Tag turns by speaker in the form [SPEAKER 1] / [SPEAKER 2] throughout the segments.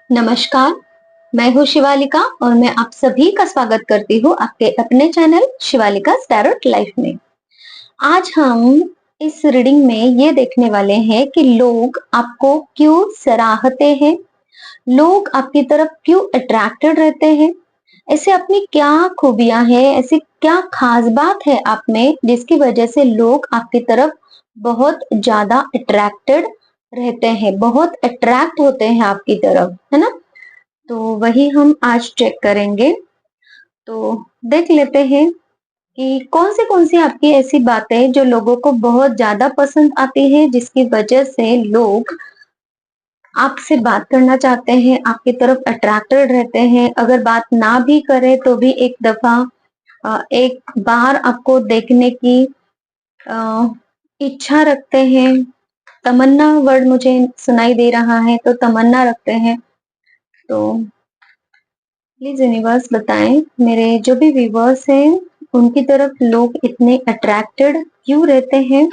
[SPEAKER 1] नमस्कार, मैं हूँ शिवालिका और मैं आप सभी का स्वागत करती हूँ आपके अपने चैनल शिवालिका टैरोट लाइफ में। आज हम इस रीडिंग में ये देखने वाले हैं कि लोग आपको क्यों सराहते हैं, लोग आपकी तरफ क्यों अट्रैक्टेड रहते हैं, ऐसे अपनी क्या खूबियां हैं, ऐसी क्या खास बात है आप में जिसकी वजह से लोग आपकी तरफ बहुत ज्यादा अट्रैक्टेड रहते हैं, बहुत अट्रैक्ट होते हैं आपकी तरफ, है ना? तो वही हम आज चेक करेंगे। तो देख लेते हैं कि कौन सी आपकी ऐसी बातें जो लोगों को बहुत ज्यादा पसंद आती है, जिसकी वजह से लोग आपसे बात करना चाहते हैं, आपकी तरफ अट्रैक्टेड रहते हैं। अगर बात ना भी करे तो भी एक दफा एक बार आपको देखने की अ, इच्छा रखते हैं। तमन्ना वर्ड मुझे सुनाई दे रहा है, तो तमन्ना रखते हैं। तो प्लीज यूनिवर्स बताएं, मेरे जो भी व्यूवर्स हैं उनकी तरफ लोग इतने अट्रैक्टेड क्यों रहते हैं।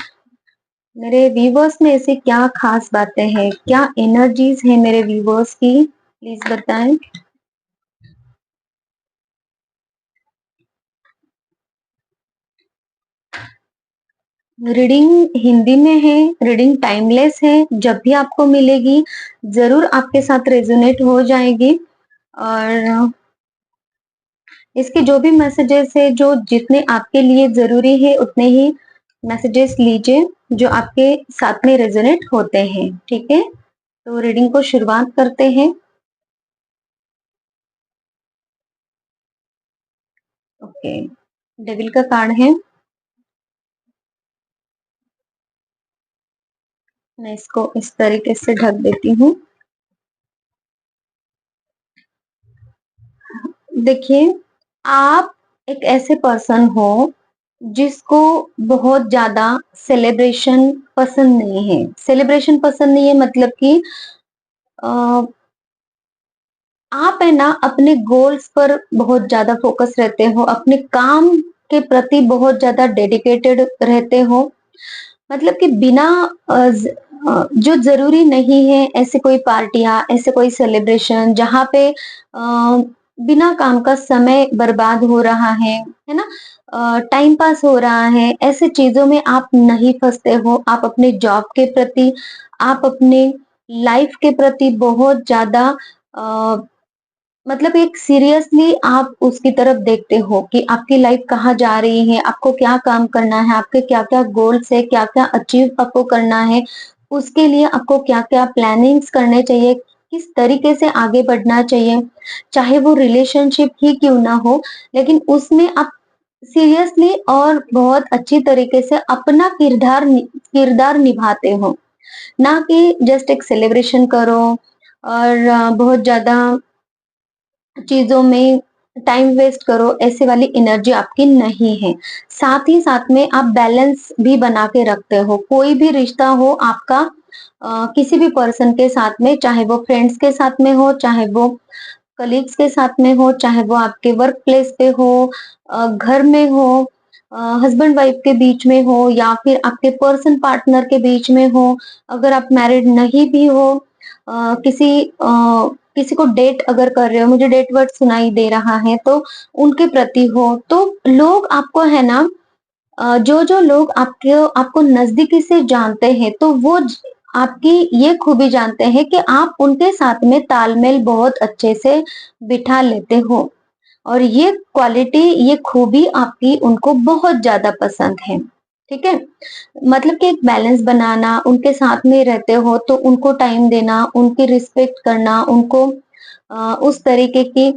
[SPEAKER 1] मेरे व्यूवर्स में ऐसी क्या खास बातें हैं, क्या एनर्जीज है मेरे व्यूवर्स की, प्लीज बताएं। रीडिंग हिंदी में है, रीडिंग टाइमलेस है, जब भी आपको मिलेगी जरूर आपके साथ रेजोनेट हो जाएगी। और इसके जो भी मैसेजेस है, जो जितने आपके लिए जरूरी है उतने ही मैसेजेस लीजिए जो आपके साथ में रेजोनेट होते हैं। ठीक है, तो रीडिंग को शुरुआत करते हैं। ओके, डेविल का कार्ड है। मैं इसको इस तरीके से ढक देती हूँ। देखिए, आप एक ऐसे पर्सन हो जिसको बहुत ज्यादा सेलिब्रेशन पसंद नहीं है। सेलिब्रेशन पसंद नहीं है मतलब कि अ, आप है ना अपने गोल्स पर बहुत ज्यादा फोकस रहते हो, अपने काम के प्रति बहुत ज्यादा डेडिकेटेड रहते हो। मतलब कि बिना जो जरूरी नहीं है ऐसे कोई पार्टियां, ऐसे कोई सेलिब्रेशन जहाँ पे बिना काम का समय बर्बाद हो रहा है ना, टाइम पास हो रहा है, ऐसे चीजों में आप नहीं फंसते हो। आप अपने जॉब के प्रति, आप अपने लाइफ के प्रति बहुत ज्यादा मतलब एक सीरियसली आप उसकी तरफ देखते हो कि आपकी लाइफ कहाँ जा रही है, आपको क्या काम करना है, आपके क्या-क्या गोल्स है, क्या-क्या अचीव आपको करना है, उसके लिए आपको क्या-क्या प्लानिंग्स करने चाहिए, किस तरीके से आगे बढ़ना चाहिए। चाहे वो रिलेशनशिप ही क्यों ना हो, लेकिन उसमें आप सीरियसली और बहुत अच्छी तरीके से अपना किरदार निभाते हो, ना कि जस्ट एक सेलिब्रेशन करो और बहुत ज़्यादा चीज़ों में टाइम वेस्ट करो, ऐसे वाली एनर्जी आपकी नहीं है। साथ ही साथ में आप बैलेंस भी बना के रखते हो। कोई भी रिश्ता हो आपका किसी भी पर्सन के साथ में, चाहे वो फ्रेंड्स के साथ में हो, चाहे वो कलीग्स के साथ में हो, चाहे वो आपके वर्क प्लेस पे हो, घर में हो, हस्बैंड वाइफ के बीच में हो, या फिर आपके पर्सन पार्टनर के बीच में हो, अगर आप मैरिड नहीं भी हो, किसी को डेट अगर कर रहे हो, मुझे डेट वर्ड सुनाई दे रहा है, तो उनके प्रति हो। तो लोग आपको है ना, जो लोग आपको नजदीकी से जानते हैं, तो वो आपकी ये खूबी जानते हैं कि आप उनके साथ में तालमेल बहुत अच्छे से बिठा लेते हो, और ये क्वालिटी, ये खूबी आपकी उनको बहुत ज्यादा पसंद है। ठीक है, मतलब कि एक बैलेंस बनाना, उनके साथ में रहते हो तो उनको टाइम देना, उनकी रिस्पेक्ट करना, उनको उस तरीके की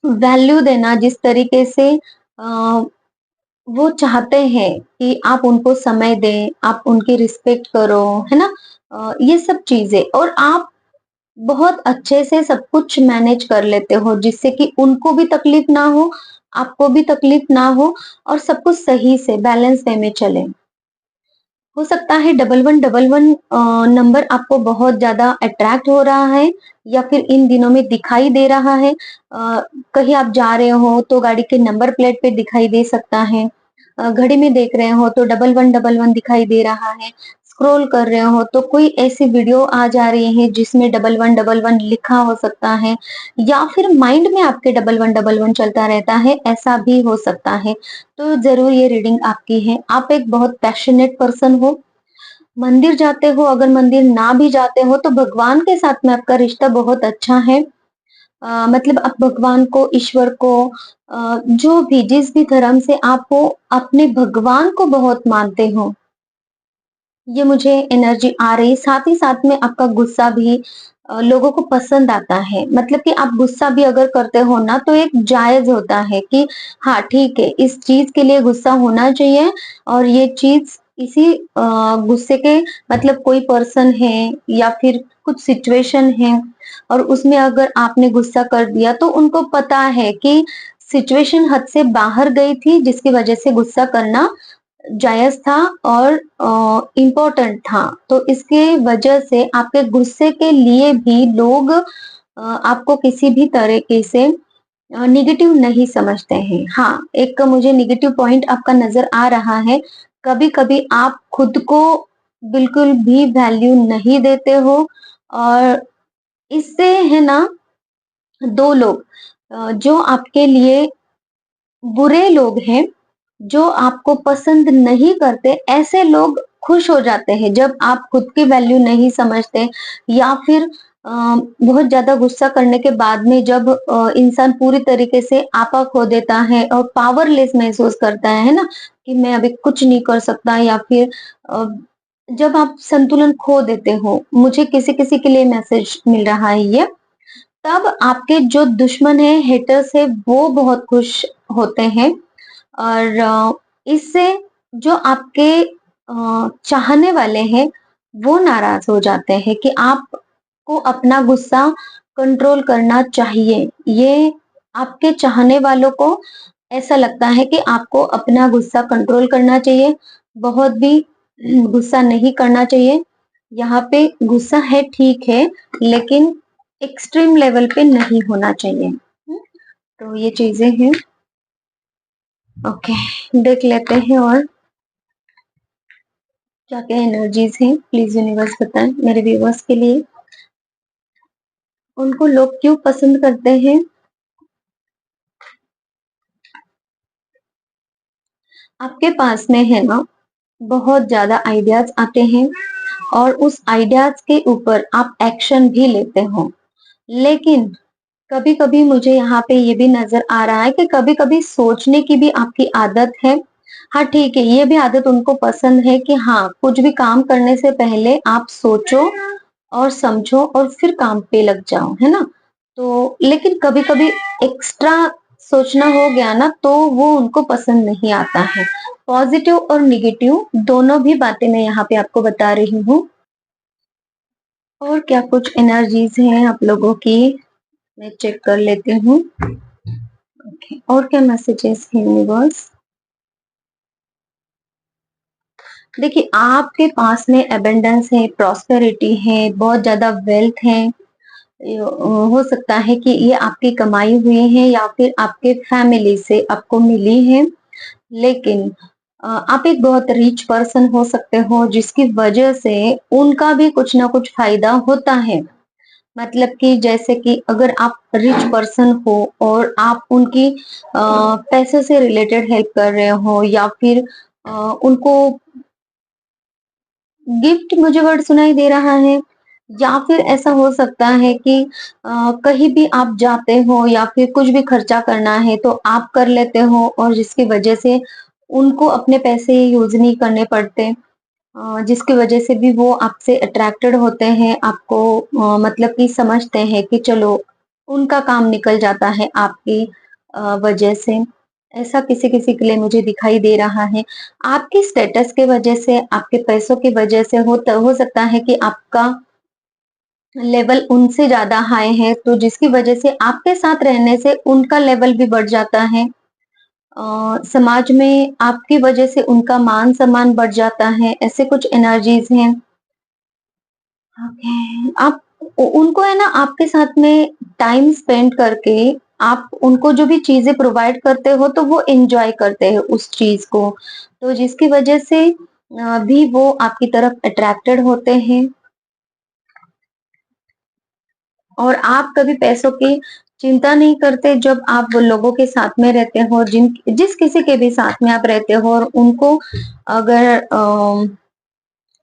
[SPEAKER 1] वैल्यू देना जिस तरीके से वो चाहते हैं कि आप उनको समय दें, आप उनकी रिस्पेक्ट करो, है ना? ये सब चीजें, और आप बहुत अच्छे से सब कुछ मैनेज कर लेते हो जिससे कि उनको भी तकलीफ ना हो, आपको भी तकलीफ ना हो, और सब कुछ सही से बैलेंस वे में चले। हो सकता है 1111 नंबर आपको बहुत ज्यादा अट्रैक्ट हो रहा है, या फिर इन दिनों में दिखाई दे रहा है। कहीं आप जा रहे हो तो गाड़ी के नंबर प्लेट पे दिखाई दे सकता है। घड़ी में देख रहे हो तो 1111 दिखाई दे रहा है। स्क्रॉल कर रहे हो तो कोई ऐसी वीडियो आ जा रही है जिसमें 1111 लिखा हो सकता है, या फिर माइंड में आपके 1111 चलता रहता है, ऐसा भी हो सकता है। तो ज़रूर ये रीडिंग आपकी है। आप एक बहुत पैशनेट पर्सन हो, मंदिर जाते हो, अगर मंदिर ना भी जाते हो तो भगवान के साथ में आपका रिश्ता बहुत अच्छा है। मतलब आप भगवान को, ईश्वर को, जो भी जिस भी धर्म से आप हो, अपने भगवान को बहुत मानते हो। ये मुझे एनर्जी आ रही, साथ ही साथ में आपका गुस्सा भी लोगों को पसंद आता है। मतलब कि आप गुस्सा भी अगर करते हो ना तो एक जायज होता है कि हाँ ठीक है, इस चीज के लिए गुस्सा होना चाहिए, और ये चीज इसी गुस्से के, मतलब कोई पर्सन है या फिर कुछ सिचुएशन है और उसमें अगर आपने गुस्सा कर दिया तो उनको पता है कि सिचुएशन हद से बाहर गई थी, जिसकी वजह से गुस्सा करना जायज था और इम्पोर्टेंट था। तो इसके वजह से आपके गुस्से के लिए भी लोग आपको किसी भी तरीके से नेगेटिव नहीं समझते हैं। हाँ, एक मुझे नेगेटिव पॉइंट आपका नज़र आ रहा है। कभी-कभी आप खुद को बिल्कुल भी वैल्यू नहीं देते हो, और इससे है ना 2 लोग जो आपके लिए बुरे लोग हैं, जो आपको पसंद नहीं करते, ऐसे लोग खुश हो जाते हैं जब आप खुद की वैल्यू नहीं समझते, या फिर बहुत ज़्यादा गुस्सा करने के बाद में जब इंसान पूरी तरीके से आपा खो देता है और पावरलेस महसूस करता है ना? कि मैं अभी कुछ नहीं कर सकता, या फिर अ, जब आप संतुलन खो देते हो, मुझे किसी-किसी के लिए मैसेज मिल रहा है ये, तब आपके जो दुश्मन हैं, हेटर्स हैं, वो बहुत खुश होते हैं। और इससे जो आपके चाहने वाले हैं, वो नाराज़ हो जाते हैं कि आपको अपना गुस्सा कंट्रोल करना चाहिए। ये आपके चाहने वालों को ऐसा लगता है कि आपको अपना गुस्सा कंट्रोल करना चाहिए, बहुत भी गुस्सा नहीं करना चाहिए। यहाँ पे गुस्सा है ठीक है, लेकिन एक्सट्रीम लेवल पे नहीं होना चाहिए। तो ये चीज़ें हैं। ओके, देख लेते हैं और क्या-क्या एनर्जीज़ हैं, प्लीज़ यूनिवर्स बताएँ मेरे व्यूअर्स के लिए। उनको लोग क्यों पसंद करते हैं? आपके पास में है ना, बहुत ज़्यादा आइडियाज़ आते हैं और उस आइडियाज़ के ऊपर आप एक्शन भी लेते हो। लेकिन कभी-कभी मुझे यहाँ पे ये भी नज़र आ रहा है कि कभी-कभी सोचने की भी आपकी आदत है। हाँ, ठीक है, ये भी आदत उनको पसंद है कि हाँ, कुछ भी काम करने से पहले आप सोचो और समझो और फिर काम पे लग जाओ, है ना? तो लेकिन कभी-कभी एक्स्ट्रा सोचना हो गया ना, तो वो उनको पसंद नहीं आता है। पॉज़िटिव और नेगेटिव दोनों भी बातें मैं यहाँ पे आपको बता रही हूँ। और क्या कुछ एनर्जीज़ हैं आप लोगों की, मैं चेक कर लेती हूँ। ओके, और क्या मैसेजेस हैं यूनिवर्स? देखिए, आपके पास में अबंडेंस है, प्रॉस्पेरिटी है, बहुत ज़्यादा वेल्थ है। हो सकता है कि ये आपकी कमाई हुई है या फिर आपके फैमिली से आपको मिली है। लेकिन आप एक बहुत रिच पर्सन हो सकते हो, जिसकी वजह से उनका भी कुछ ना कुछ फ़ायदा होता है। मतलब कि जैसे कि अगर आप रिच पर्सन हो और आप उनकी पैसे से रिलेटेड हेल्प कर रहे हो, या फिर उनको गिफ्ट, मुझे वर्ड सुनाई दे रहा है, या फिर ऐसा हो सकता है कि कहीं भी आप जाते हो या फिर कुछ भी खर्चा करना है तो आप कर लेते हो, और जिसकी वजह से उनको अपने पैसे यूज़ नहीं करने पड़ते। जिसकी वजह से भी वो आपसे अट्रैक्टेड होते हैं, आपको मतलब कि समझते हैं कि चलो उनका काम निकल जाता है आपकी वजह से। ऐसा किसी-किसी के लिए मुझे दिखाई दे रहा है। आपकी स्टेटस के वजह से, आपके पैसों की वजह से हो सकता है कि आपका लेवल उनसे ज़्यादा हाई है, तो जिसकी वजह से आपके साथ रहने से उनका लेवल भी बढ़ जाता है। समाज में आपकी वजह से उनका मान-सम्मान बढ़ जाता है, ऐसे कुछ एनर्जीज़ हैं। ओके, आप उनको है ना आपके साथ में टाइम स्पेंड करके आप उनको जो भी चीज़ें प्रोवाइड करते हो तो वो एन्जॉय करते हैं उस चीज़ को। तो जिसकी वजह से भी वो आपकी तरफ अट्रैक्टेड होते हैं, और आप कभी पैसों की चिंता नहीं करते जब आप वो लोगों के साथ में रहते हो, जिस किसी के भी साथ में आप रहते हो, और उनको अगर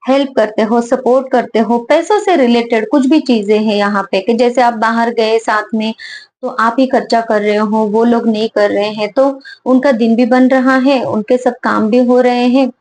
[SPEAKER 1] हेल्प करते हो, सपोर्ट करते हो, पैसों से रिलेटेड कुछ भी चीजें हैं यहाँ पे, कि जैसे आप बाहर गए साथ में, तो आप ही खर्चा कर रहे हो, वो लोग नहीं कर रहे हैं, तो उनका दिन भी बन रहा है, उनके सब काम भी हो रहे हैं।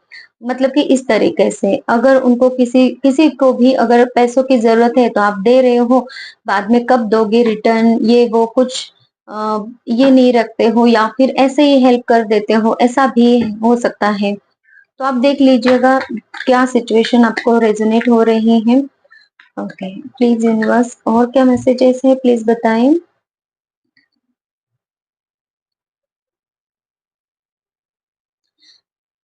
[SPEAKER 1] मतलब कि इस तरीके से अगर उनको किसी किसी को भी अगर पैसों की जरूरत है तो आप दे रहे हो, बाद में कब दोगे रिटर्न, ये वो कुछ ये नहीं रखते हो, या फिर ऐसे ही हेल्प कर देते हो, ऐसा भी हो सकता है। तो आप देख लीजिएगा क्या सिचुएशन आपको रेजोनेट हो रही है। ओके, प्लीज यूनिवर्स और क्या मैसेजेस है प्लीज बताएं।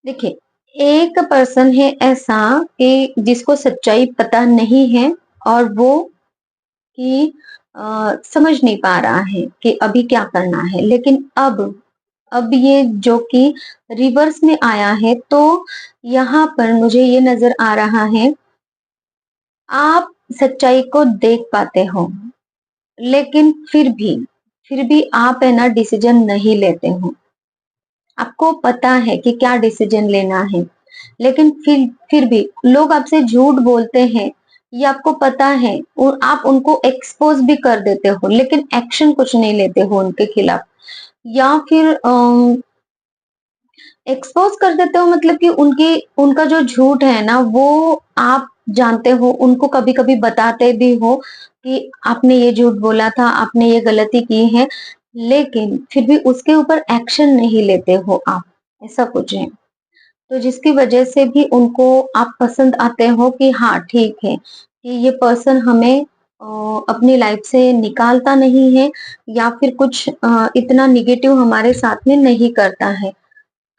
[SPEAKER 1] देखिए, एक पर्सन है ऐसा कि जिसको सच्चाई पता नहीं है, और वो कि समझ नहीं पा रहा है कि अभी क्या करना है, लेकिन अब ये जो कि रिवर्स में आया है, तो यहाँ पर मुझे ये नजर आ रहा है, आप सच्चाई को देख पाते हो, लेकिन फिर भी आप है ना डिसीजन नहीं लेते हो। आपको पता है कि क्या डिसीजन लेना है, लेकिन फिर भी लोग आपसे झूठ बोलते हैं, ये आपको पता है, और आप उनको एक्सपोज भी कर देते हो, लेकिन एक्शन कुछ नहीं लेते हो उनके खिलाफ, या फिर एक्सपोज कर देते हो, मतलब कि उनकी उनका जो झूठ है ना, वो आप जानते हो, उनको कभी कभी बताते भी हो कि आपने ये झूठ बोला था, आपने ये गलती की है, लेकिन फिर भी उसके ऊपर एक्शन नहीं लेते हो आप, ऐसा कुछ है। तो जिसकी वजह से भी उनको आप पसंद आते हो कि हाँ ठीक है, कि ये पर्सन हमें अपनी लाइफ से निकालता नहीं है, या फिर कुछ इतना निगेटिव हमारे साथ में नहीं करता है।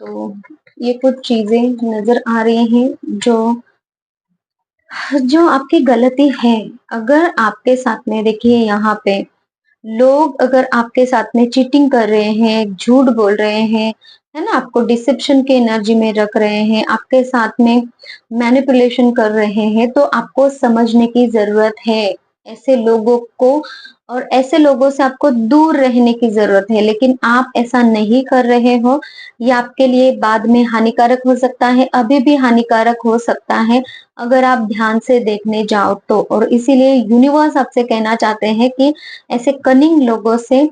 [SPEAKER 1] तो ये कुछ चीजें नजर आ रही हैं जो जो आपकी गलती है। अगर आपके साथ में देखिए यहाँ पे लोग अगर आपके साथ में चीटिंग कर रहे हैं, झूठ बोल रहे हैं, है ना, आपको डिसेप्शन के एनर्जी में रख रहे हैं, आपके साथ में मैनिपुलेशन कर रहे हैं, तो आपको समझने की जरूरत है ऐसे लोगों को, और ऐसे लोगों से आपको दूर रहने की जरूरत है, लेकिन आप ऐसा नहीं कर रहे हो। ये आपके लिए बाद में हानिकारक हो सकता है, अभी भी हानिकारक हो सकता है अगर आप ध्यान से देखने जाओ तो। और इसीलिए यूनिवर्स आपसे कहना चाहते हैं कि ऐसे कनिंग लोगों से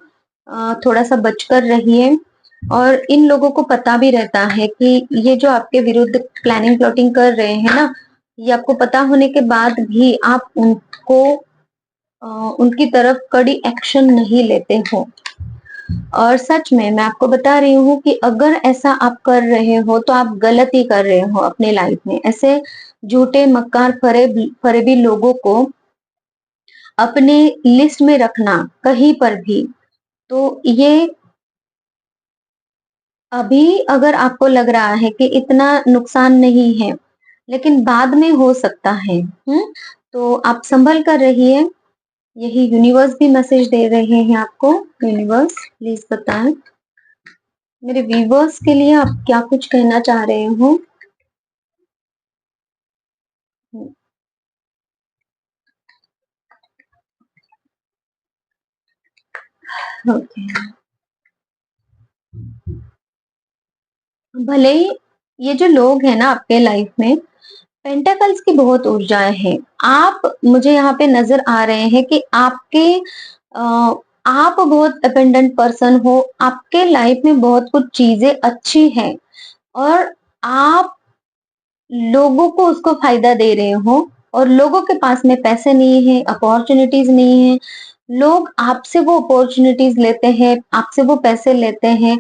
[SPEAKER 1] थोड़ा सा बचकर रहिए। और इन लोगों को पता भी रहता है कि ये जो आपके विरुद्ध प्लानिंग प्लॉटिंग कर रहे हैं ना, ये आपको पता होने के बाद भी आप उनको उनकी तरफ कड़ी एक्शन नहीं लेते हो। और सच में मैं आपको बता रही हूँ कि अगर ऐसा आप कर रहे हो तो आप गलत ही कर रहे हो अपने लाइफ में। ऐसे झूठे मक्कार फरेबी लोगों को अपने लिस्ट में रखना कहीं पर भी, तो ये अभी अगर आपको लग रहा है कि इतना नुकसान नहीं है, लेकिन बाद में हो सकता है। तो आप संभल कर रहिए, यही यूनिवर्स भी मैसेज दे रहे हैं आपको। यूनिवर्स प्लीज बताएं मेरे व्यूवर्स के लिए आप क्या कुछ कहना चाह रहे हो। ओके, भले ही ये जो लोग हैं ना आपके लाइफ में, पेंटाकल्स की बहुत ऊर्जाएं हैं। आप मुझे यहाँ पे नजर आ रहे हैं कि आप बहुत अपेंडेंट पर्सन हो, आपके लाइफ में बहुत कुछ चीजें अच्छी हैं, और आप लोगों को उसको फायदा दे रहे हो, और लोगों के पास में पैसे नहीं है, अपॉर्चुनिटीज नहीं है, लोग आपसे वो अपॉर्चुनिटीज लेते हैं, आपसे वो पैसे लेते हैं,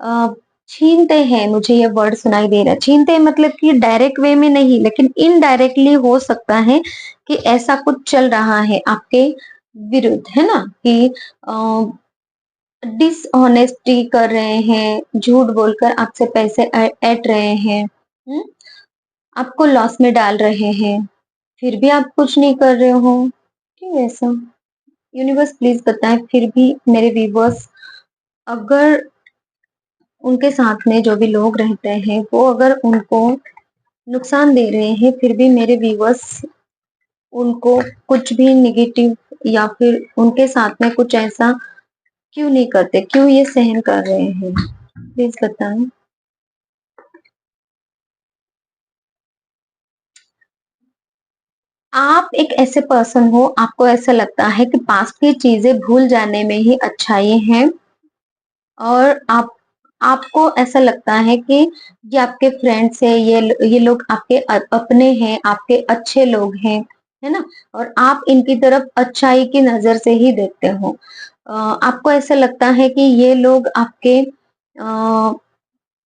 [SPEAKER 1] अ, छीनते हैं। मुझे ये वर्ड सुनाई दे रहा है, छीनते हैं मतलब कि डायरेक्ट वे में नहीं, लेकिन इनडायरेक्टली हो सकता है कि ऐसा कुछ चल रहा है आपके विरुद्ध, है ना, कि डिसऑनेस्टी कर रहे हैं, झूठ बोलकर आपसे पैसे ऐंठ रहे हैं, हम्म, आपको लॉस में डाल रहे हैं, फिर भी आप कुछ नहीं कर रहे हो। क्यों ऐसा? यूनिवर्स प्लीज बताएं फिर भी मेरे व्यूवर्स, अगर उनके साथ में जो भी लोग रहते हैं वो अगर उनको नुकसान दे रहे हैं, फिर भी मेरे व्यूअर्स उनको कुछ भी नेगेटिव या फिर उनके साथ में कुछ ऐसा क्यों नहीं करते? क्यों ये सहन कर रहे हैं? प्लीज बताएं। आप एक ऐसे पर्सन हो, आपको ऐसा लगता है कि पास्ट की चीजें भूल जाने में ही अच्छाई है, और आपको ऐसा लगता है कि ये आपके फ्रेंड्स है, ये लोग आपके अपने हैं, आपके अच्छे लोग हैं, है ना? और आप इनकी तरफ अच्छाई की नजर से ही देखते हो। आपको ऐसा लगता है कि ये लोग आपके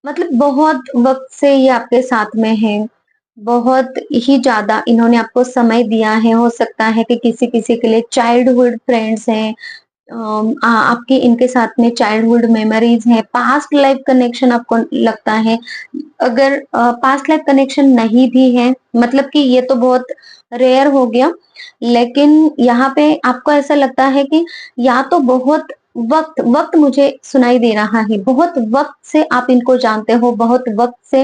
[SPEAKER 1] मतलब बहुत वक्त से ये आपके साथ में हैं, बहुत ही ज्यादा इन्होंने आपको समय दिया है। हो सकता है कि किसी किसी के लिए चाइल्डहुड फ्रेंड्स हैं, आपकी इनके साथ में चाइल्डहुड मेमोरीज है, पास्ट लाइफ कनेक्शन आपको लगता है। अगर पास्ट लाइफ कनेक्शन नहीं भी है, मतलब कि ये तो बहुत रेयर हो गया, लेकिन यहाँ पे आपको ऐसा लगता है कि या तो बहुत वक्त वक्त मुझे सुनाई दे रहा है, बहुत वक्त से आप इनको जानते हो, बहुत वक्त से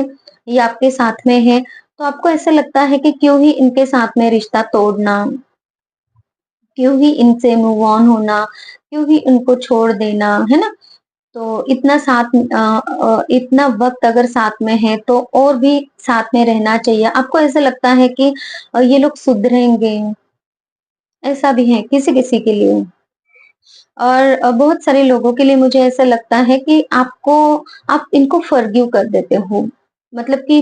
[SPEAKER 1] ये आपके साथ में है, तो आपको ऐसा लगता है कि क्यों ही इनके साथ में रिश्ता तोड़ना, क्यों ही इनसे मूव ऑन होना, क्यों ही उनको छोड़ देना, है ना? तो इतना इतना वक्त अगर साथ में है तो और भी साथ में रहना चाहिए। आपको ऐसा लगता है कि ये लोग सुधरेंगे, ऐसा भी है किसी किसी के लिए। और बहुत सारे लोगों के लिए मुझे ऐसा लगता है कि आप इनको फॉरगिव कर देते हो, मतलब कि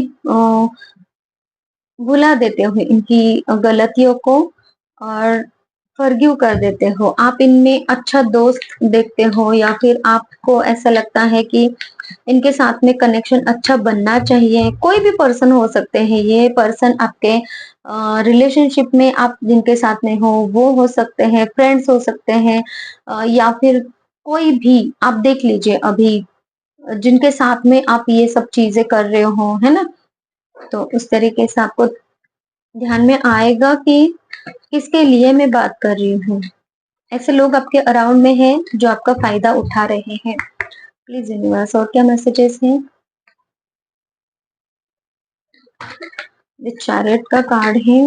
[SPEAKER 1] भुला देते हो इनकी गलतियों को, और फॉरगिव कर देते हो। आप इनमें अच्छा दोस्त देखते हो, या फिर आपको ऐसा लगता है कि इनके साथ में कनेक्शन अच्छा बनना चाहिए। कोई भी पर्सन हो सकते हैं ये पर्सन, आपके रिलेशनशिप में आप जिनके साथ में हो वो हो सकते हैं, फ्रेंड्स हो सकते हैं, या फिर कोई भी आप देख लीजिए अभी जिनके साथ में आप ये सब चीजें कर रहे हो, है ना? तो उस तरीके से आपको ध्यान में आएगा कि किसके लिए मैं बात कर रही हूँ। ऐसे लोग आपके अराउंड में हैं जो आपका फायदा उठा रहे हैं। प्लीज यूनिवर्स, और क्या मैसेजेस हैं? चैरियट का कार्ड है,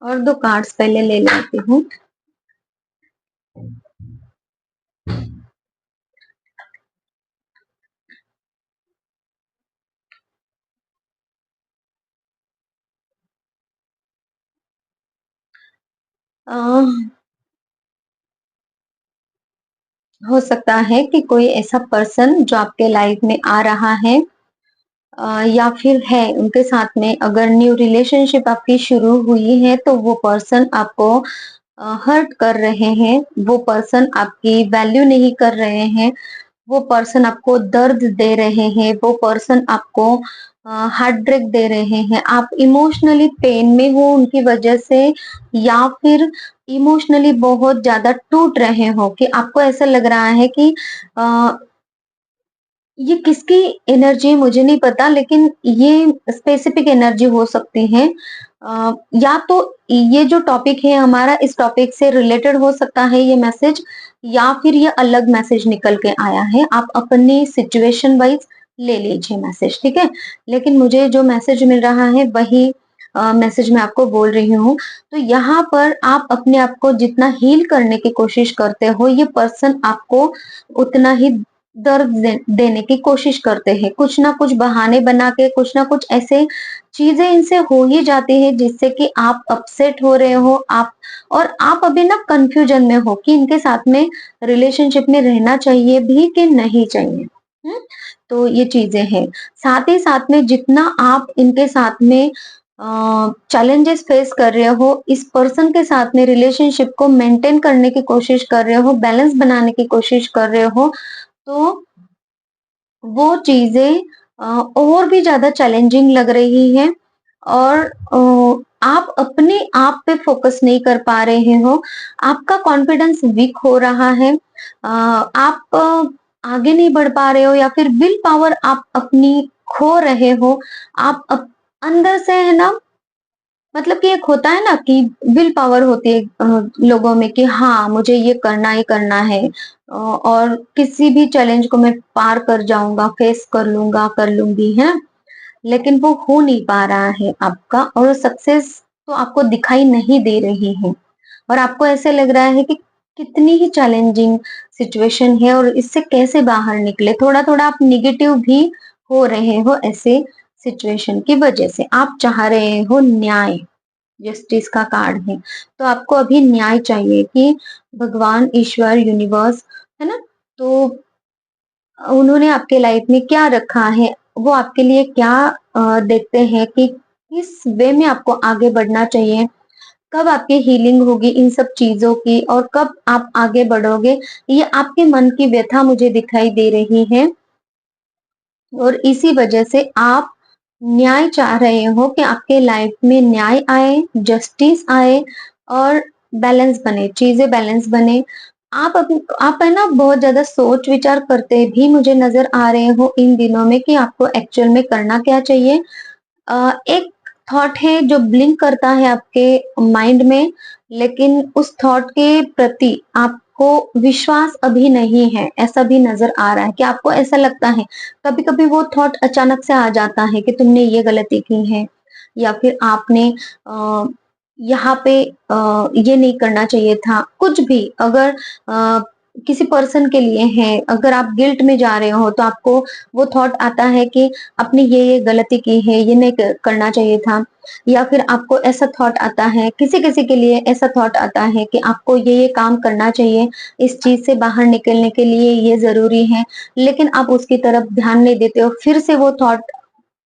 [SPEAKER 1] और दो कार्ड्स पहले ले लेती हूँ। हो सकता है कि कोई ऐसा पर्सन जो आपके लाइफ में आ रहा है, या फिर है उनके साथ में अगर न्यू रिलेशनशिप आपकी शुरू हुई है, तो वो पर्सन आपको हर्ट कर रहे हैं, वो पर्सन आपकी वैल्यू नहीं कर रहे हैं, वो पर्सन आपको दर्द दे रहे हैं, वो पर्सन आपको हार्ट ब्रेक दे रहे हैं। आप इमोशनली पेन में हो उनकी वजह से, या फिर इमोशनली बहुत ज्यादा टूट रहे हो कि आपको ऐसा लग रहा है कि ये किसकी एनर्जी मुझे नहीं पता, लेकिन ये स्पेसिफिक एनर्जी हो सकती है। या तो ये जो टॉपिक है हमारा, इस टॉपिक से रिलेटेड हो सकता है ये मैसेज, या फिर ये अलग मैसेज निकल के आया है। आप अपनी सिचुएशन वाइज ले लीजिए मैसेज, ठीक है? लेकिन मुझे जो मैसेज मिल रहा है वही मैसेज मैं आपको बोल रही हूँ। तो यहाँ पर आप अपने आप को जितना हील करने की कोशिश करते हो, ये पर्सन आपको उतना ही दर्द देने की कोशिश करते हैं। कुछ ना कुछ बहाने बना के, कुछ ना कुछ ऐसे चीजें इनसे हो ही जाती है जिससे कि आप अपसेट हो रहे हो, आप अभी ना कंफ्यूजन में हो कि इनके साथ में रिलेशनशिप में रहना चाहिए भी कि नहीं चाहिए। हम्म? तो ये चीजें हैं। साथ ही साथ में जितना आप इनके साथ में चैलेंजेस फेस कर रहे हो, इस पर्सन के साथ में रिलेशनशिप को मेंटेन करने की कोशिश कर रहे हो, बैलेंस बनाने की कोशिश कर रहे हो, तो वो चीजें और भी ज्यादा चैलेंजिंग लग रही हैं, और आप अपने आप पे फोकस नहीं कर पा रहे हो, आपका कॉन्फिडेंस वीक हो रहा है, आप आगे नहीं बढ़ पा रहे हो, या फिर विल पावर आप अपनी खो रहे हो। अंदर से है ना, मतलब कि एक होता है ना कि विल पावर होती है लोगों में कि हाँ मुझे ये करना ही करना है, और किसी भी चैलेंज को मैं पार कर जाऊंगा, फेस कर लूंगा, कर लूंगी, है ना? लेकिन वो हो नहीं पा रहा है आपका, और सक्सेस तो आपको दिखाई नहीं दे रही है, और आपको ऐसे लग रहा है कि कितनी ही चैलेंजिंग सिचुएशन है और इससे कैसे बाहर निकले। थोड़ा थोड़ा आप निगेटिव भी हो रहे हो ऐसे सिचुएशन की वजह से। आप चाह रहे हो न्याय, जस्टिस का कार्ड है, तो आपको अभी न्याय चाहिए कि भगवान, ईश्वर, यूनिवर्स, है ना? तो उन्होंने आपके लाइफ में क्या रखा है, वो आपके लिए क्या देखते हैं कि किस वे में आपको आगे बढ़ना चाहिए, कब आपकी हीलिंग होगी इन सब चीजों की, और कब आप आगे बढ़ोगे। ये आपके मन की व्यथा मुझे दिखाई दे रही है, और इसी वजह से आप न्याय चाह रहे हो कि आपके लाइफ में न्याय आए, जस्टिस आए, और बैलेंस बने, चीजें बैलेंस बने। आप है ना बहुत ज्यादा सोच विचार करते भी मुझे नजर आ रहे हो इन दिनों में कि आपको एक्चुअल में करना क्या चाहिए। एक थॉट है जो ब्लिंक करता है आपके माइंड में, लेकिन उस थॉट के प्रति आपको विश्वास अभी नहीं है, ऐसा भी नजर आ रहा है कि आपको ऐसा लगता है। कभी कभी वो थॉट अचानक से आ जाता है कि तुमने ये गलती की है, या फिर आपने यहाँ पे ये नहीं करना चाहिए था, कुछ भी। अगर किसी पर्सन के लिए है, अगर आप गिल्ट में जा रहे हो तो आपको वो थॉट आता है कि आपने ये गलती की है, ये नहीं करना चाहिए था। या फिर आपको ऐसा थॉट आता है, किसी किसी के लिए ऐसा थॉट आता है कि आपको ये काम करना चाहिए, इस चीज से बाहर निकलने के लिए ये जरूरी है, लेकिन आप उसकी तरफ ध्यान नहीं देते हो। फिर से वो थॉट,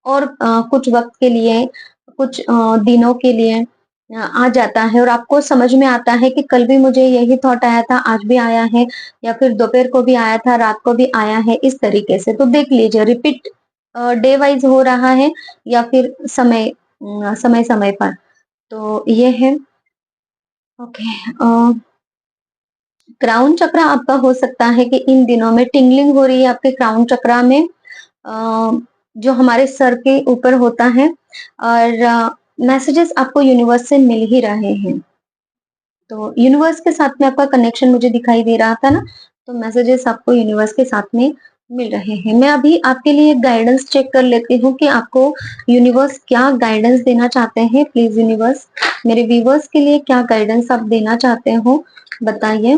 [SPEAKER 1] और कुछ वक्त के लिए, कुछ दिनों के लिए आ जाता है, और आपको समझ में आता है कि कल भी मुझे यही थॉट आया था, आज भी आया है, या फिर दोपहर को भी आया था, रात को भी आया है, इस तरीके से। तो देख लीजिए, रिपीट डे वाइज हो रहा है, या फिर समय समय पर। तो ये है। ओके। क्राउन चक्र आपका हो सकता है कि इन दिनों में टिंगलिंग हो रही है आपके क्राउन चक्रा में, जो हमारे सर के ऊपर होता है, और मैसेजेस आपको यूनिवर्स से मिल ही रहे हैं। तो यूनिवर्स के साथ में आपका कनेक्शन मुझे दिखाई दे रहा था ना, तो मैसेजेस आपको यूनिवर्स के साथ में मिल रहे हैं। मैं अभी आपके लिए गाइडेंस चेक कर लेती हूँ कि आपको यूनिवर्स क्या गाइडेंस देना चाहते हैं। प्लीज यूनिवर्स, मेरे व्यूवर्स के लिए क्या गाइडेंस आप देना चाहते हो, बताइए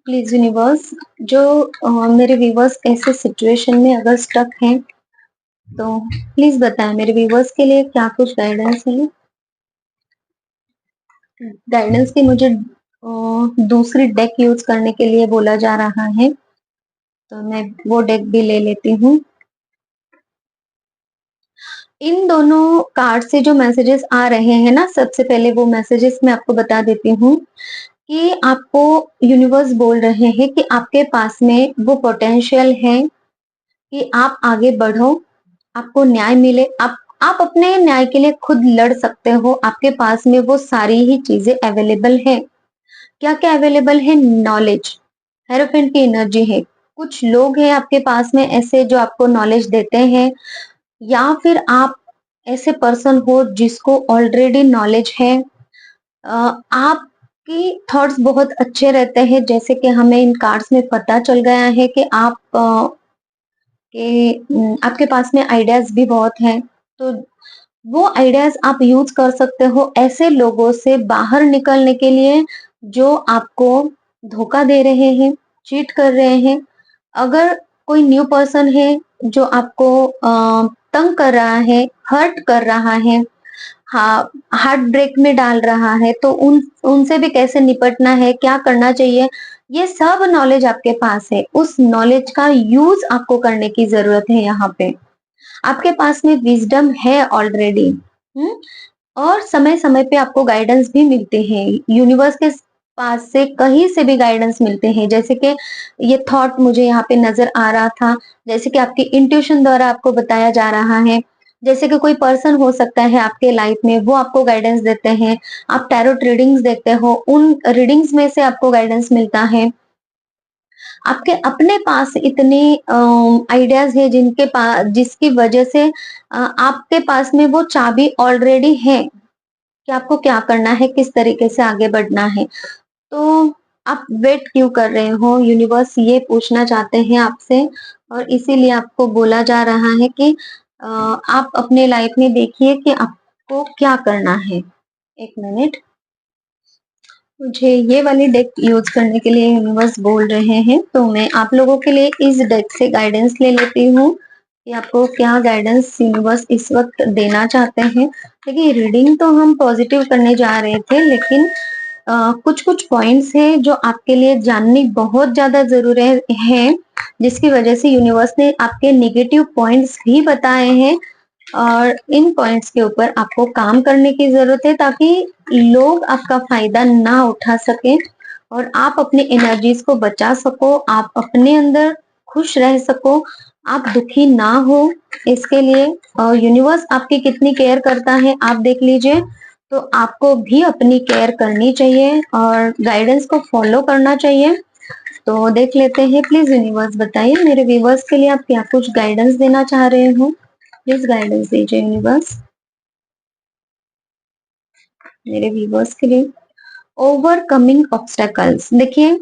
[SPEAKER 1] प्लीज यूनिवर्स। जो मेरे व्यूवर्स ऐसे सिचुएशन में अगर स्टक हैं, तो प्लीज बताएं मेरे व्यूवर्स के लिए क्या कुछ गाइडेंस है। गाइडेंस की मुझे दूसरी डेक यूज करने के लिए बोला जा रहा है, तो मैं वो डेक भी ले लेती हूँ। इन दोनों कार्ड से जो मैसेजेस आ रहे हैं ना, सबसे पहले वो मैसेजेस मैं आपको बता देती हूँ कि आपको यूनिवर्स बोल रहे हैं कि आपके पास में वो पोटेंशियल है कि आप आगे बढ़ो, आपको न्याय मिले, आप अपने न्याय के लिए खुद लड़ सकते हो। आपके पास में वो सारी ही चीजें अवेलेबल है। क्या क्या अवेलेबल है? नॉलेज, हेरोफेंट की एनर्जी है। कुछ लोग हैं आपके पास में ऐसे जो आपको नॉलेज देते हैं, या फिर आप ऐसे पर्सन हो जिसको ऑलरेडी नॉलेज है। आपकी थॉट्स बहुत अच्छे रहते हैं, जैसे कि हमें इन कार्ड्स में पता चल गया है कि आपके पास में आइडियाज भी बहुत हैं। तो वो आइडियाज आप यूज कर सकते हो ऐसे लोगों से बाहर निकलने के लिए जो आपको धोखा दे रहे हैं, चीट कर रहे हैं। अगर कोई न्यू पर्सन है जो आपको तंग कर रहा है, हर्ट कर रहा है, हाँ, हार्ट ब्रेक में डाल रहा है, तो उनसे भी कैसे निपटना है, क्या करना चाहिए, ये सब नॉलेज आपके पास है। उस नॉलेज का यूज आपको करने की जरूरत है। यहाँ पे आपके पास में विजडम है ऑलरेडी। और समय समय पे आपको गाइडेंस भी मिलते हैं यूनिवर्स के पास से, कहीं से भी गाइडेंस मिलते हैं। जैसे कि ये थॉट मुझे यहाँ पे नजर आ रहा था, जैसे कि आपकी इंट्यूशन द्वारा आपको बताया जा रहा है। जैसे कि कोई पर्सन हो सकता है आपके लाइफ में, वो आपको गाइडेंस देते हैं। आप टैरोट रीडिंग्स देखते हो, उन रीडिंग्स में से आपको गाइडेंस मिलता है। आपके अपने पास इतने आइडियाज है जिनके पास, जिसकी वजह से आपके पास में वो चाबी ऑलरेडी है। कि आपको क्या करना है, किस तरीके से आगे बढ़ना है। तो आप वेट क्यों कर रहे हो? यूनिवर्स ये पूछना चाहते हैं आपसे, और इसीलिए आपको बोला जा रहा है कि आप अपने लाइफ में देखिए कि आपको क्या करना है। एक मिनट, मुझे ये वाली डेक यूज करने के लिए यूनिवर्स बोल रहे हैं, तो मैं आप लोगों के लिए इस डेक से गाइडेंस ले लेती हूँ कि आपको क्या गाइडेंस यूनिवर्स इस वक्त देना चाहते हैं। देखिए, रीडिंग तो हम पॉजिटिव करने जा रहे थे, लेकिन कुछ कुछ पॉइंट्स हैं जो आपके लिए जाननी बहुत ज्यादा जरूरी है, जिसकी वजह से यूनिवर्स ने आपके नेगेटिव पॉइंट्स भी बताए हैं, और इन पॉइंट्स के ऊपर आपको काम करने की जरूरत है, ताकि लोग आपका फायदा ना उठा सके और आप अपनी एनर्जीज को बचा सको, आप अपने अंदर खुश रह सको, आप दुखी ना हो। इसके लिए यूनिवर्स आपकी कितनी केयर करता है आप देख लीजिए। तो आपको भी अपनी केयर करनी चाहिए और गाइडेंस को फॉलो करना चाहिए। तो देख लेते हैं, प्लीज यूनिवर्स बताइए मेरे व्यूवर्स के लिए आप क्या कुछ गाइडेंस देना चाह रहे हो। प्लीज गाइडेंस दीजिए यूनिवर्स मेरे व्यूवर्स के लिए। ओवरकमिंग ऑब्स्टेकल्स, देखिए,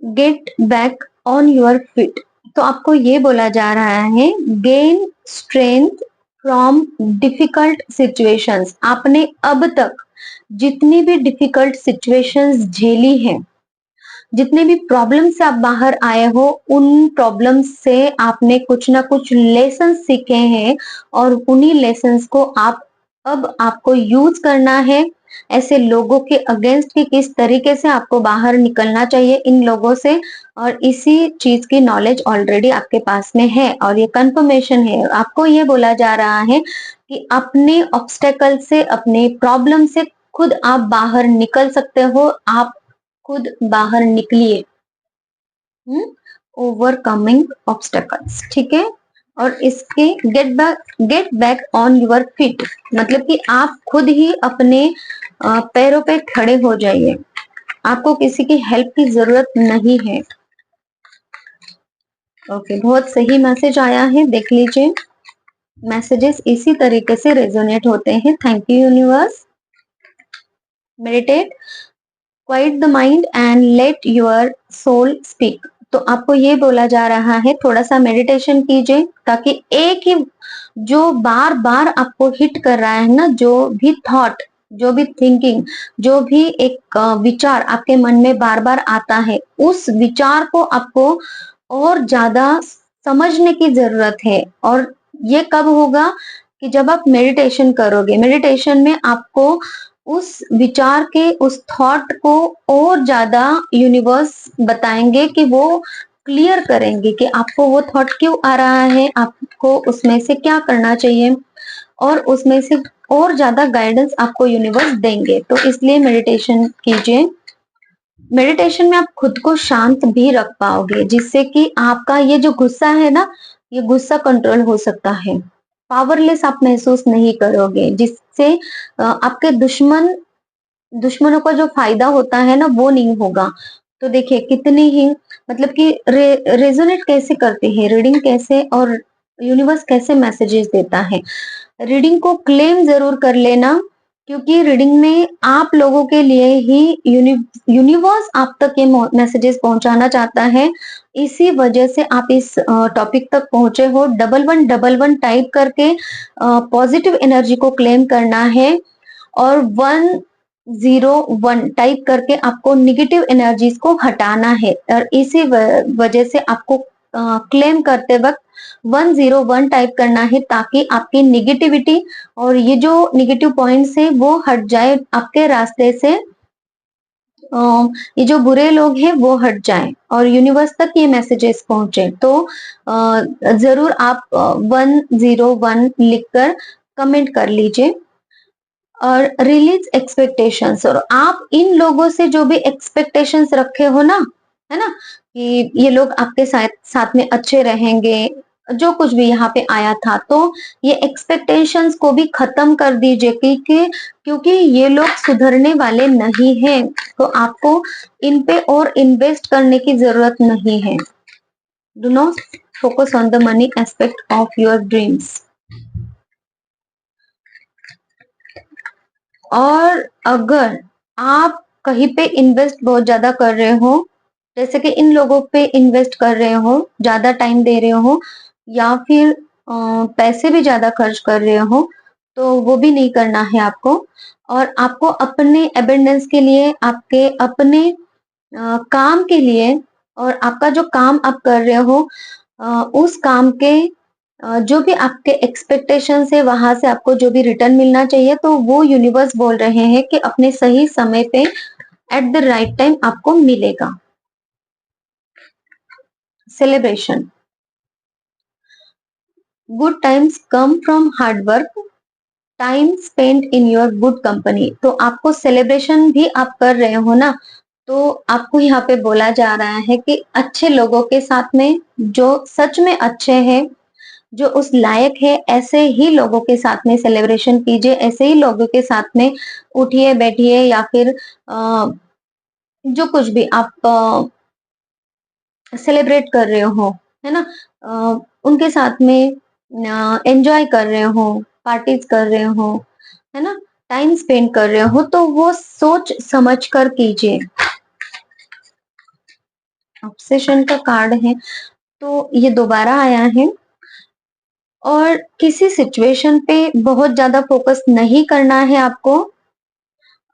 [SPEAKER 1] get back on your feet. तो आपको ये बोला जा रहा है, gain strength from difficult situations. आपने अब तक जितनी भी डिफिकल्ट सिचुएशंस झेली हैं, जितने भी प्रॉब्लम से आप बाहर आए हो, उन प्रॉब्लम से आपने कुछ ना कुछ लेसन सीखे हैं, और उन्हीं लेसन्स को आप अब आपको यूज करना है। ऐसे लोगों के अगेंस्ट कि किस तरीके से आपको बाहर निकलना चाहिए इन लोगों से, और इसी चीज की नॉलेज ऑलरेडी आपके पास में है, और ये कंफर्मेशन है। आपको ये बोला जा रहा है कि अपने ऑब्स्टेकल से, अपने प्रॉब्लम से खुद आप बाहर निकल सकते हो। आप खुद बाहर निकलिए। ओवरकमिंग ऑब्स्टेकल्स, ठीक है। और इसके get back on your feet, मतलब कि आप खुद ही अपने पैरों पे खड़े हो जाइए। आपको किसी की हेल्प की जरूरत नहीं है। ओके, बहुत सही मैसेज आया है, देख लीजिए। मैसेजेस इसी तरीके से रेजोनेट होते हैं। Thank you universe. Meditate, quiet the mind and let your soul speak. तो आपको ये बोला जा रहा है, थोड़ा सा मेडिटेशन कीजिए, ताकि एक ही जो बार बार आपको हिट कर रहा है ना, जो भी थॉट, जो भी थिंकिंग, जो भी एक विचार आपके मन में बार बार आता है, उस विचार को आपको और ज्यादा समझने की जरूरत है। और ये कब होगा कि जब आप मेडिटेशन करोगे। मेडिटेशन में आपको उस विचार के, उस थॉट को और ज्यादा यूनिवर्स बताएंगे, कि वो क्लियर करेंगे कि आपको वो थॉट क्यों आ रहा है, आपको उसमें से क्या करना चाहिए, और उसमें से और ज्यादा गाइडेंस आपको यूनिवर्स देंगे। तो इसलिए मेडिटेशन कीजिए। मेडिटेशन में आप खुद को शांत भी रख पाओगे, जिससे कि आपका ये जो गुस्सा है ना, ये गुस्सा कंट्रोल हो सकता है। पावरलेस आप महसूस नहीं करोगे, जिससे आपके दुश्मनों का जो फायदा होता है ना, वो नहीं होगा। तो देखिए कितनी ही, मतलब कि रेजोनेट कैसे करती है रीडिंग, कैसे और यूनिवर्स कैसे मैसेजेस देता है। रीडिंग को क्लेम जरूर कर लेना, क्योंकि रीडिंग में आप लोगों के लिए ही यूनिवर्स आप तक ये मैसेजेस पहुंचाना चाहता है। इसी वजह से आप इस टॉपिक तक पहुंचे हो। 1111 टाइप करके पॉजिटिव एनर्जी को क्लेम करना है, और 101 टाइप करके आपको निगेटिव एनर्जीज को हटाना है। और इसी वजह से आपको क्लेम करते वक्त 101 टाइप करना है, ताकि आपकी निगेटिविटी और ये जो निगेटिव पॉइंट्स है वो हट जाए आपके रास्ते से। ये जो बुरे लोग हैं वो हट जाएं, और यूनिवर्स तक ये मैसेजेस पहुंचे। तो जरूर आप 101 लिखकर कमेंट कर लीजिए। और रिलीज एक्सपेक्टेशंस, और आप इन लोगों से जो भी एक्सपेक्टेशंस रखे हो ना, है ना, कि ये लोग आपके साथ साथ में अच्छे रहेंगे, जो कुछ भी यहाँ पे आया था, तो ये एक्सपेक्टेशंस को भी खत्म कर दीजिए, क्योंकि ये लोग सुधरने वाले नहीं हैं। तो आपको इन पे और इन्वेस्ट करने की जरूरत नहीं है। Do not focus on the money aspect of your dreams. और अगर आप कहीं पे इन्वेस्ट बहुत ज़्यादा कर रहे हो, जैसे कि इन लोगों पे इन्वेस्ट कर रहे हो, ज़्यादा टाइम दे रहे हो या फिर पैसे भी ज़्यादा खर्च कर रहे हो, तो वो भी नहीं करना है आपको। और आपको अपने अबंडेंस के लिए, आपके अपने काम के लिए और आपका जो काम आप कर रहे हो उस काम के जो भी आपके एक्सपेक्टेशंस है वहां से आपको जो भी रिटर्न मिलना चाहिए, तो वो यूनिवर्स बोल रहे हैं कि अपने सही समय पे एट द राइट टाइम आपको मिलेगा। Celebration. Good times come from hard work, time spent in your good company. तो आपको सेलिब्रेशन भी आप कर रहे हो ना, तो आपको यहाँ पे बोला जा रहा है कि अच्छे लोगों के साथ में, जो सच में अच्छे हैं, जो उस लायक है, ऐसे ही लोगों के साथ में सेलिब्रेशन कीजिए, ऐसे ही लोगों के साथ में उठिए बैठिए या फिर जो कुछ भी आप सेलिब्रेट कर रहे हो, है ना, उनके साथ में एंजॉय कर रहे हो, पार्टीज कर रहे हो, है ना, टाइम स्पेंड कर रहे हो, तो वो सोच समझ कर कीजिए। ऑब्सेशन का कार्ड है, तो ये दोबारा आया है। और किसी सिचुएशन पे बहुत ज्यादा फोकस नहीं करना है आपको,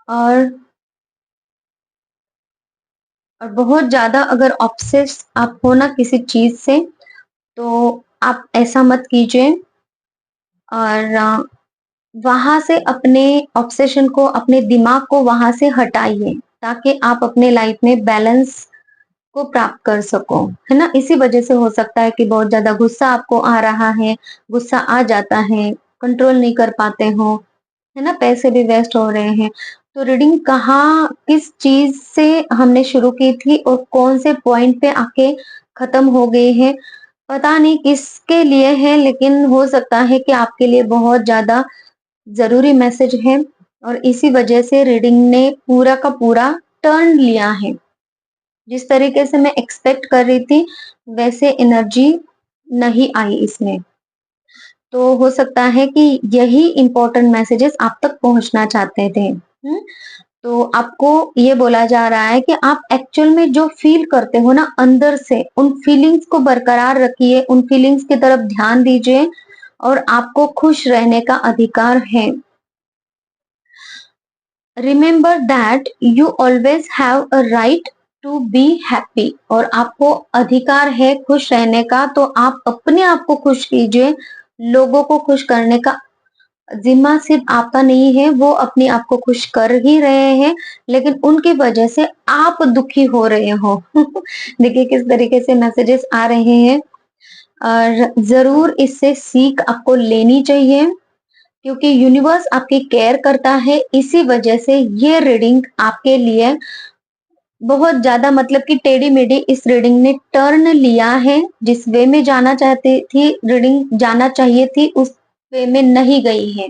[SPEAKER 1] और बहुत ज्यादा अगर ऑब्सेस आप हो ना किसी चीज से, तो आप ऐसा मत कीजिए। और वहां से अपने ऑब्सेशन को, अपने दिमाग को वहां से हटाइए, ताकि आप अपने लाइफ में बैलेंस को प्राप्त कर सको, है ना। इसी वजह से हो सकता है कि बहुत ज्यादा गुस्सा आपको आ रहा है, गुस्सा आ जाता है, कंट्रोल नहीं कर पाते हो, है ना, पैसे भी वेस्ट हो रहे हैं। तो रीडिंग कहाँ किस चीज से हमने शुरू की थी और कौन से पॉइंट पे आके खत्म हो गई है, पता नहीं किसके लिए है, लेकिन हो सकता है कि आपके लिए बहुत ज्यादा जरूरी मैसेज है। और इसी वजह से रीडिंग ने पूरा का पूरा टर्न लिया है। जिस तरीके से मैं एक्सपेक्ट कर रही थी वैसे एनर्जी नहीं आई इसमें। तो हो सकता है कि यही इंपॉर्टेंट मैसेजेस आप तक पहुंचना चाहते थे। तो आपको ये बोला जा रहा है कि आप एक्चुअल में जो फील करते हो ना अंदर से, उन फीलिंग्स को बरकरार रखिए, उन फीलिंग्स की तरफ ध्यान दीजिए, और आपको खुश रहने का अधिकार है। Remember that you always have a right to be happy. और आपको अधिकार है खुश रहने का, तो आप अपने आप को खुश कीजिए। लोगों को खुश करने का जिम्मा सिर्फ आपका नहीं है, वो अपने आप को खुश कर ही रहे हैं, लेकिन उनकी वजह से आप दुखी हो रहे हो। देखिए किस तरीके से मैसेजेस आ रहे हैं। और जरूर इससे सीख आपको लेनी चाहिए, क्योंकि यूनिवर्स आपकी केयर करता है। इसी वजह से ये रीडिंग आपके लिए बहुत ज्यादा, मतलब कि टेढ़ी मेढ़ी इस रीडिंग ने टर्न लिया है। जिस वे में जाना चाहती थी रीडिंग, जाना चाहिए थी, उस वे में नहीं गई है।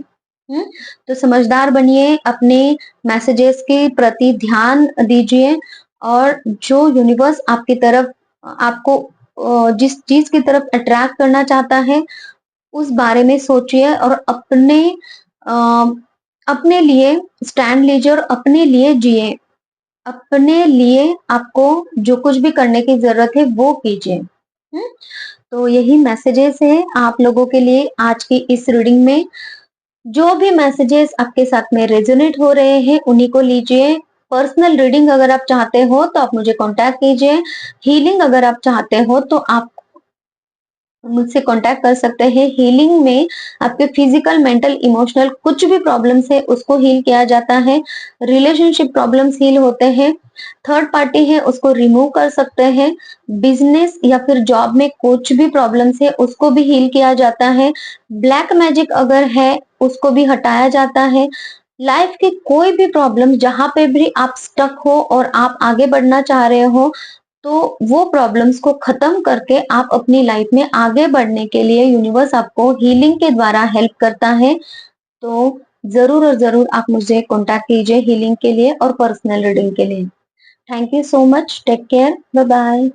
[SPEAKER 1] तो समझदार बनिए, अपने मैसेजेस के प्रति ध्यान दीजिए, और जो यूनिवर्स आपकी तरफ, आपको जिस चीज की तरफ अट्रैक्ट करना चाहता है उस बारे में सोचिए, और अ, अपने लिए स्टैंड लीजिए और अपने लिए जिए। अपने लिए आपको जो कुछ भी करने की जरूरत है वो कीजिए। तो यही मैसेजेस है आप लोगों के लिए आज की इस रीडिंग में। जो भी मैसेजेस आपके साथ में रेजोनेट हो रहे हैं उन्हीं को लीजिए। पर्सनल रीडिंग अगर आप चाहते हो तो आप मुझे कांटेक्ट कीजिए। हीलिंग अगर आप चाहते हो तो आप मुझसे कांटेक्ट कर सकते हैं। हीलिंग में आपके फिजिकल, मेंटल, इमोशनल कुछ भी प्रॉब्लम्स है उसको हील किया जाता है। रिलेशनशिप प्रॉब्लम्स हील होते हैं। थर्ड पार्टी है उसको रिमूव कर सकते हैं। बिजनेस या फिर जॉब में कुछ भी प्रॉब्लम्स है उसको भी हील किया जाता है। ब्लैक मैजिक अगर है उसको भी हटाया जाता है। लाइफ की कोई भी प्रॉब्लम जहां पे भी आप स्टक हो और आप आगे बढ़ना चाह रहे हो, तो वो प्रॉब्लम्स को खत्म करके आप अपनी लाइफ में आगे बढ़ने के लिए यूनिवर्स आपको हीलिंग के द्वारा हेल्प करता है। तो जरूर और जरूर आप मुझे कांटेक्ट कीजिए हीलिंग के लिए और पर्सनल रीडिंग के लिए। Thank you so much. Take care. Bye bye.